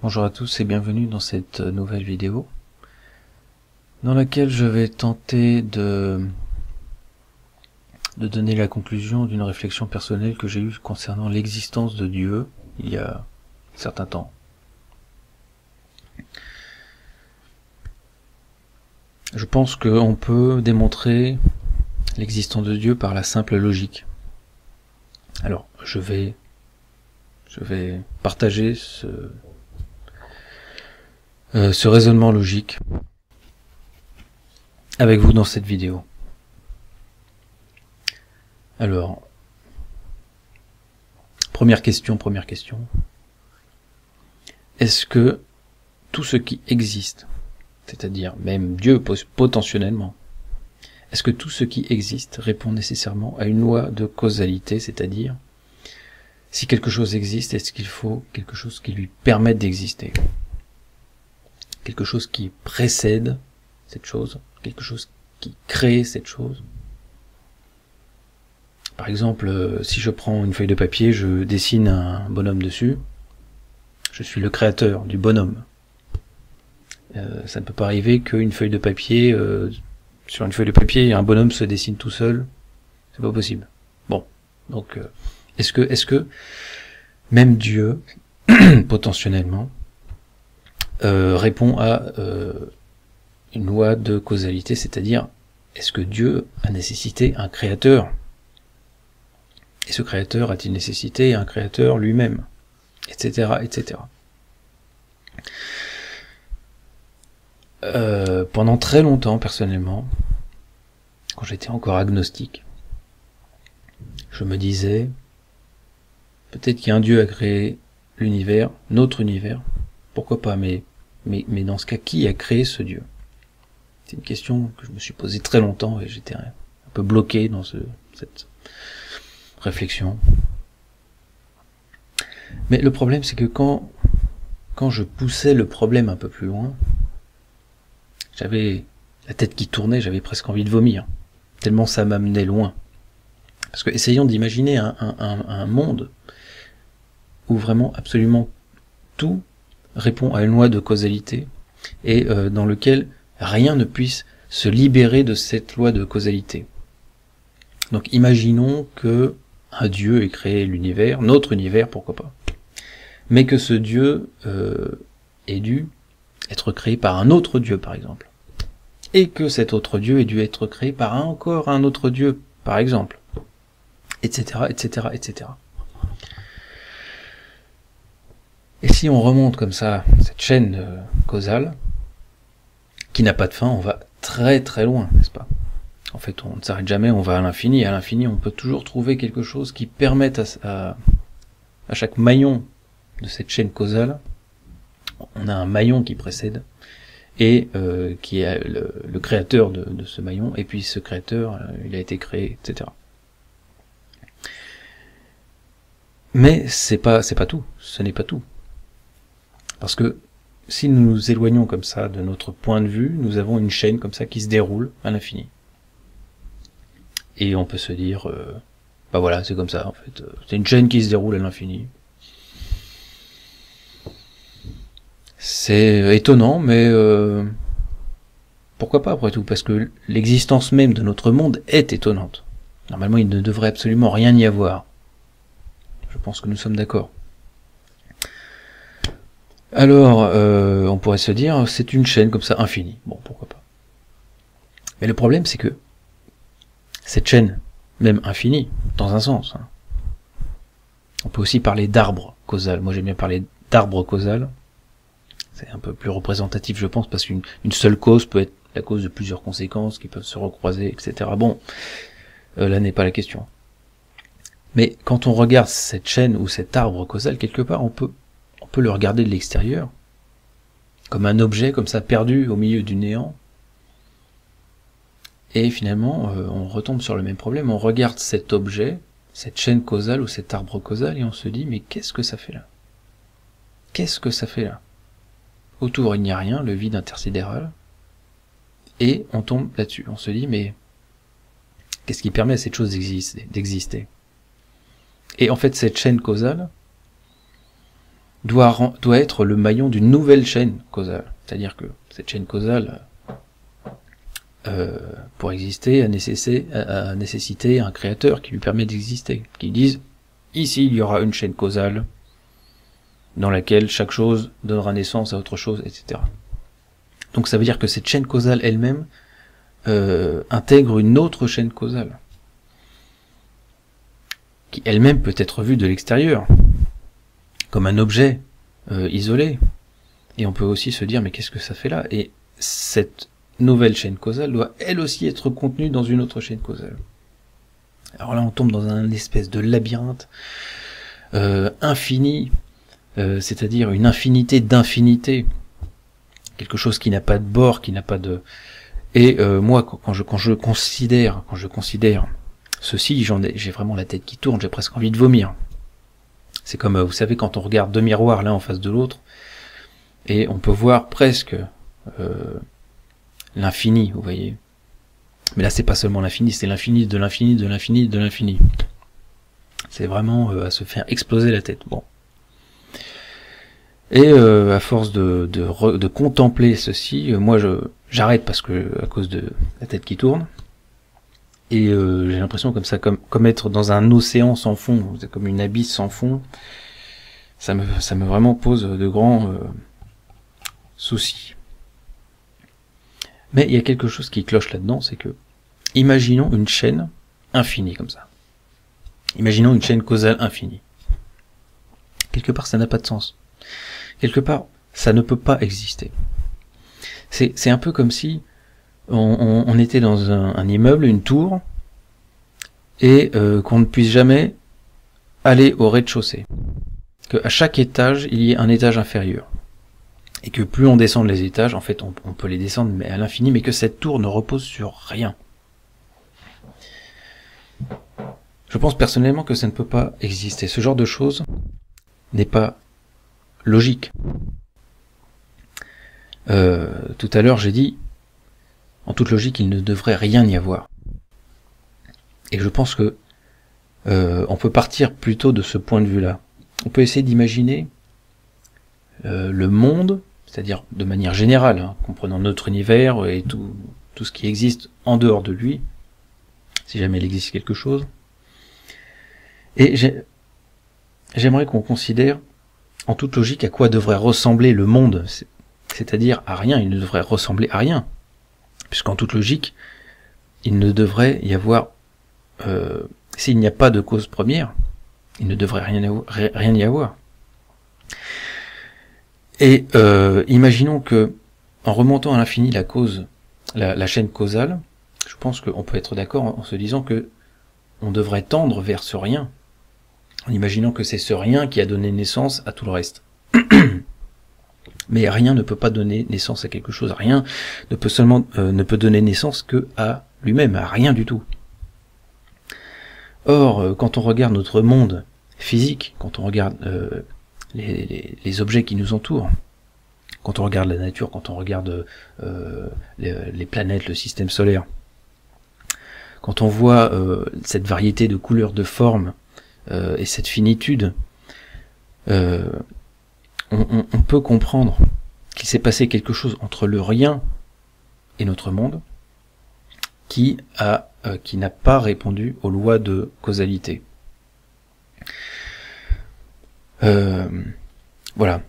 Bonjour à tous et bienvenue dans cette nouvelle vidéo dans laquelle je vais tenter de donner la conclusion d'une réflexion personnelle que j'ai eue concernant l'existence de Dieu il y a un certain temps. Je pense qu'on peut démontrer l'existence de Dieu par la simple logique. Alors, je vais partager ce raisonnement logique avec vous dans cette vidéo. Alors, première question. Est-ce que tout ce qui existe, c'est-à-dire même Dieu potentiellement, est-ce que tout ce qui existe répond nécessairement à une loi de causalité, c'est-à-dire si quelque chose existe, est-ce qu'il faut quelque chose qui lui permette d'exister? Quelque chose qui précède cette chose, quelque chose qui crée cette chose. Par exemple, si je prends une feuille de papier, je dessine un bonhomme dessus, je suis le créateur du bonhomme. Ça ne peut pas arriver qu'une feuille de papier, sur une feuille de papier, un bonhomme se dessine tout seul, c'est pas possible. Bon, donc est-ce que même Dieu, potentiellement, répond à une loi de causalité, c'est-à-dire est-ce que Dieu a nécessité un créateur? Et ce créateur a-t-il nécessité un créateur lui-même? Etc. etc. Pendant très longtemps, personnellement, quand j'étais encore agnostique, je me disais, peut-être qu'un Dieu a créé l'univers, notre univers, pourquoi pas, mais dans ce cas, qui a créé ce Dieu? C'est une question que je me suis posée très longtemps et j'étais un peu bloqué dans cette réflexion. Mais le problème, c'est que quand je poussais le problème un peu plus loin, j'avais la tête qui tournait, j'avais presque envie de vomir, tellement ça m'amenait loin. Parce que essayons d'imaginer un monde où vraiment absolument tout répond à une loi de causalité et dans lequel rien ne puisse se libérer de cette loi de causalité. Donc imaginons que un Dieu ait créé l'univers, notre univers, pourquoi pas, mais que ce Dieu ait dû être créé par un autre Dieu, par exemple, et que cet autre Dieu ait dû être créé par encore un autre Dieu, par exemple, etc., etc., etc. Et si on remonte comme ça cette chaîne causale, qui n'a pas de fin, on va très très loin, n'est-ce pas? En fait, on ne s'arrête jamais, on va à l'infini. À l'infini, on peut toujours trouver quelque chose qui permette à chaque maillon de cette chaîne causale, on a un maillon qui précède, et qui est le créateur de ce maillon, et puis ce créateur, il a été créé, etc. Mais c'est pas tout, ce n'est pas tout. Parce que si nous nous éloignons comme ça de notre point de vue, nous avons une chaîne comme ça qui se déroule à l'infini. Et on peut se dire, bah voilà, c'est comme ça en fait, c'est une chaîne qui se déroule à l'infini. C'est étonnant, mais pourquoi pas après tout? Parce que l'existence même de notre monde est étonnante. Normalement, il ne devrait absolument rien y avoir. Je pense que nous sommes d'accord. Alors, on pourrait se dire, c'est une chaîne comme ça, infinie. Bon, pourquoi pas. Mais le problème, c'est que cette chaîne, même infinie, dans un sens, hein, on peut aussi parler d'arbre causal. Moi, j'aime bien parler d'arbre causal. C'est un peu plus représentatif, je pense, parce qu'une seule cause peut être la cause de plusieurs conséquences qui peuvent se recroiser, etc. Bon, là n'est pas la question. Mais quand on regarde cette chaîne ou cet arbre causal, quelque part, on peut le regarder de l'extérieur, comme un objet comme ça perdu au milieu du néant. Et finalement, on retombe sur le même problème. On regarde cet objet, cette chaîne causale ou cet arbre causal, et on se dit, mais qu'est-ce que ça fait là? Qu'est-ce que ça fait là? Autour, il n'y a rien, le vide intersidéral. Et on tombe là-dessus. On se dit, mais qu'est-ce qui permet à cette chose d'exister? Et en fait, cette chaîne causale, doit être le maillon d'une nouvelle chaîne causale. C'est-à-dire que cette chaîne causale, pour exister, a nécessité un créateur qui lui permet d'exister, qui dise, ici il y aura une chaîne causale, dans laquelle chaque chose donnera naissance à autre chose, etc. Donc ça veut dire que cette chaîne causale elle-même intègre une autre chaîne causale, qui elle-même peut être vue de l'extérieur, comme un objet isolé. Et on peut aussi se dire, mais qu'est-ce que ça fait là? Et cette nouvelle chaîne causale doit elle aussi être contenue dans une autre chaîne causale. Alors là on tombe dans un espèce de labyrinthe infini, c'est-à-dire une infinité d'infinité, quelque chose qui n'a pas de bord, qui n'a pas de... Et moi, quand je considère ceci, j'ai vraiment la tête qui tourne, j'ai presque envie de vomir. C'est comme, vous savez, quand on regarde deux miroirs l'un en face de l'autre, et on peut voir presque l'infini, vous voyez. Mais là, c'est pas seulement l'infini, c'est l'infini de l'infini de l'infini de l'infini. C'est vraiment à se faire exploser la tête. Bon. Et à force de contempler ceci, moi j'arrête parce que à cause de la tête qui tourne. Et j'ai l'impression comme ça, comme être dans un océan sans fond, comme une abysse sans fond. Ça me vraiment pose de grands soucis. Mais il y a quelque chose qui cloche là-dedans, c'est que imaginons une chaîne infinie comme ça. Imaginons une chaîne causale infinie. Quelque part, ça n'a pas de sens. Quelque part, ça ne peut pas exister. C'est un peu comme si on était dans un immeuble, une tour, et qu'on ne puisse jamais aller au rez-de-chaussée. Qu'à chaque étage, il y ait un étage inférieur. Et que plus on descend les étages, en fait, on peut les descendre mais à l'infini, mais que cette tour ne repose sur rien. Je pense personnellement que ça ne peut pas exister. Ce genre de choses n'est pas logique. Tout à l'heure, j'ai dit, en toute logique, il ne devrait rien y avoir. Et je pense que on peut partir plutôt de ce point de vue-là. On peut essayer d'imaginer le monde, c'est-à-dire de manière générale, hein, comprenant notre univers et tout ce qui existe en dehors de lui, si jamais il existe quelque chose. Et j'aimerais qu'on considère, en toute logique, à quoi devrait ressembler le monde, c'est-à-dire à rien. Il ne devrait ressembler à rien, puisqu'en toute logique, il ne devrait y avoir, s'il n'y a pas de cause première, il ne devrait rien y avoir. Et imaginons que, en remontant à l'infini la cause, la chaîne causale, je pense qu'on peut être d'accord en se disant que on devrait tendre vers ce rien, en imaginant que c'est ce rien qui a donné naissance à tout le reste. Mais rien ne peut pas donner naissance à quelque chose, rien ne peut donner naissance que à lui-même, à rien du tout. Or, quand on regarde notre monde physique, quand on regarde les objets qui nous entourent, quand on regarde la nature, quand on regarde les planètes, le système solaire, quand on voit cette variété de couleurs, de formes et cette finitude, on peut comprendre qu'il s'est passé quelque chose entre le rien et notre monde qui n'a pas répondu aux lois de causalité. Voilà.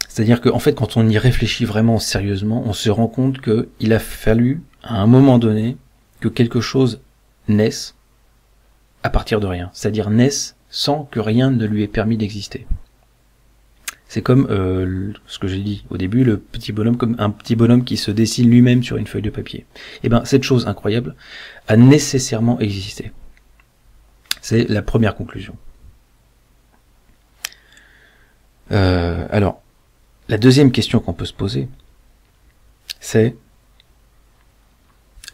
C'est-à-dire qu'en fait, quand on y réfléchit vraiment sérieusement, on se rend compte qu'il a fallu, à un moment donné, que quelque chose naisse à partir de rien. C'est-à-dire naisse sans que rien ne lui ait permis d'exister. C'est comme ce que j'ai dit au début, le petit bonhomme, comme un petit bonhomme qui se dessine lui-même sur une feuille de papier. Et bien, cette chose incroyable a nécessairement existé. C'est la première conclusion. Alors, la deuxième question qu'on peut se poser, c'est,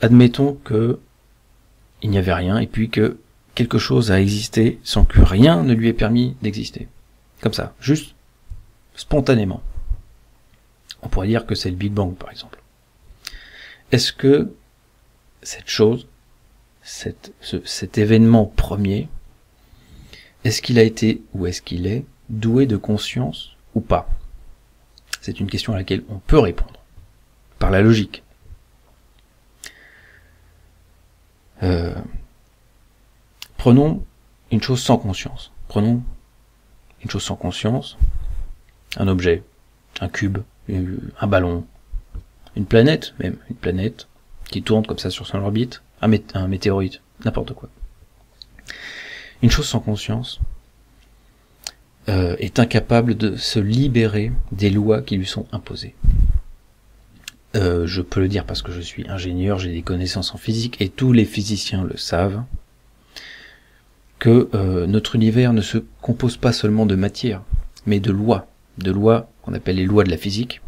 admettons que il n'y avait rien, et puis que quelque chose a existé sans que rien ne lui ait permis d'exister. Comme ça, juste spontanément. On pourrait dire que c'est le Big Bang, par exemple. Est-ce que cette chose, cet événement premier, est-ce qu'il a été, ou est-ce qu'il est, doué de conscience ou pas? C'est une question à laquelle on peut répondre, par la logique. Prenons une chose sans conscience. Prenons une chose sans conscience, un objet, un cube, un ballon, une planète même, une planète qui tourne comme ça sur son orbite, un météorite, n'importe quoi. Une chose sans conscience est incapable de se libérer des lois qui lui sont imposées. Je peux le dire parce que je suis ingénieur, j'ai des connaissances en physique, et tous les physiciens le savent, que notre univers ne se compose pas seulement de matière, mais de lois qu'on appelle les lois de la physique,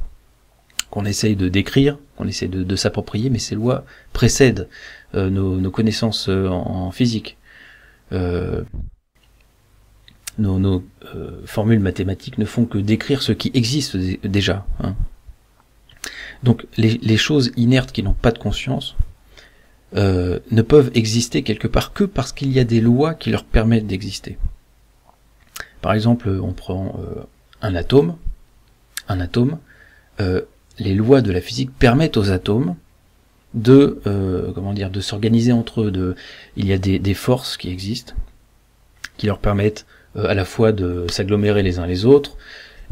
qu'on essaye de décrire, qu'on essaye de s'approprier, mais ces lois précèdent nos connaissances en physique. Nos formules mathématiques ne font que décrire ce qui existe déjà. Hein. Donc les choses inertes qui n'ont pas de conscience ne peuvent exister quelque part que parce qu'il y a des lois qui leur permettent d'exister. Par exemple, on prend un atome. Les lois de la physique permettent aux atomes de s'organiser entre eux. Il y a des forces qui existent, qui leur permettent à la fois de s'agglomérer les uns les autres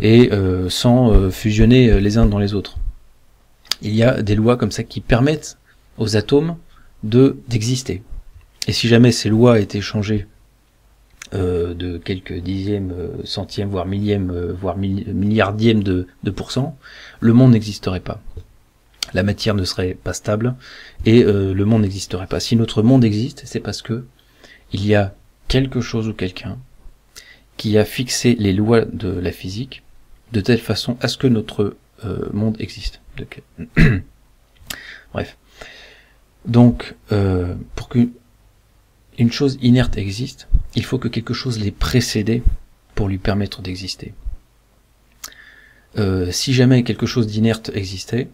et sans fusionner les uns dans les autres. Il y a des lois comme ça qui permettent aux atomes d'exister. Et si jamais ces lois étaient changées de quelques dixièmes, centièmes, voire millièmes, voire milliardièmes de pourcent, le monde n'existerait pas. La matière ne serait pas stable et le monde n'existerait pas. Si notre monde existe, c'est parce que il y a quelque chose ou quelqu'un qui a fixé les lois de la physique de telle façon à ce que notre monde existe. Bref. Donc, pour qu'une chose inerte existe, il faut que quelque chose l'ait précédée pour lui permettre d'exister. Si jamais quelque chose d'inerte existait,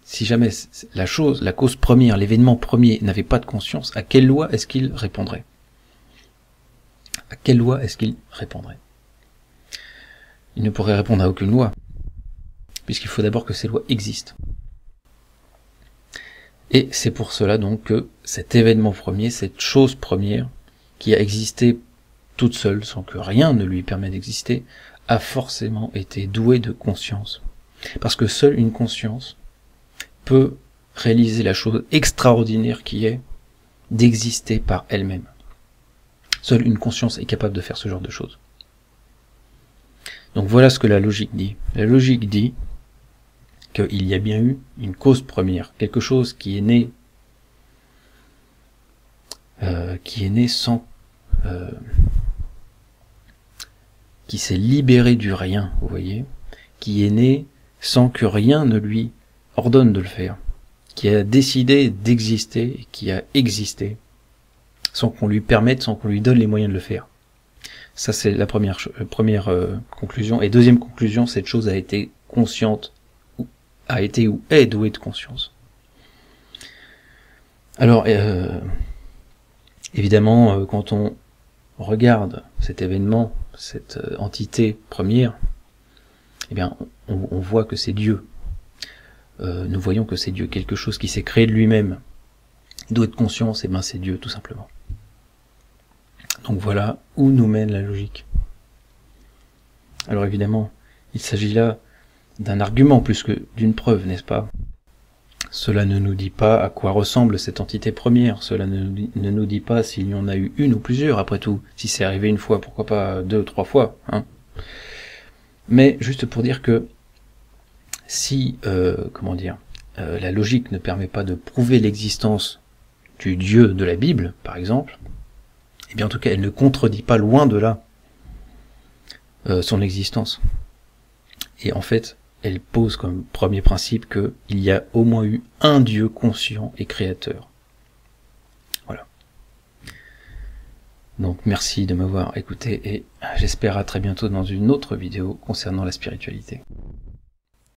si jamais la cause première, l'événement premier n'avait pas de conscience, à quelle loi est-ce qu'il répondrait? À quelle loi est-ce qu'il répondrait? Il ne pourrait répondre à aucune loi, puisqu'il faut d'abord que ces lois existent. Et c'est pour cela donc que cet événement premier, cette chose première, qui a existé toute seule, sans que rien ne lui permette d'exister, a forcément été douée de conscience. Parce que seule une conscience peut réaliser la chose extraordinaire qui est d'exister par elle-même. Seule une conscience est capable de faire ce genre de choses. Donc voilà ce que la logique dit. La logique dit qu'il y a bien eu une cause première, quelque chose qui est né sans... qui s'est libéré du rien, vous voyez, qui est né sans que rien ne lui ordonne de le faire, qui a décidé d'exister et qui a existé sans qu'on lui permette, sans qu'on lui donne les moyens de le faire. Ça c'est la première conclusion. Et deuxième conclusion, cette chose a été consciente, a été ou est douée de conscience. Alors, évidemment, quand on regarde cet événement, cette entité première, eh bien, on voit que c'est Dieu. Nous voyons que c'est Dieu, quelque chose qui s'est créé de lui-même. Doué de conscience, eh bien, c'est Dieu, tout simplement. Donc voilà où nous mène la logique. Alors évidemment, il s'agit là d'un argument plus que d'une preuve, n'est-ce pas? Cela ne nous dit pas à quoi ressemble cette entité première, cela ne nous dit pas s'il y en a eu une ou plusieurs, après tout. Si c'est arrivé une fois, pourquoi pas 2 ou 3 fois, hein? Mais juste pour dire que si, la logique ne permet pas de prouver l'existence du Dieu de la Bible, par exemple, eh bien en tout cas elle ne contredit pas, loin de là, son existence. Et en fait, elle pose comme premier principe qu'il y a au moins eu un Dieu conscient et créateur. Voilà. Donc merci de m'avoir écouté et j'espère à très bientôt dans une autre vidéo concernant la spiritualité.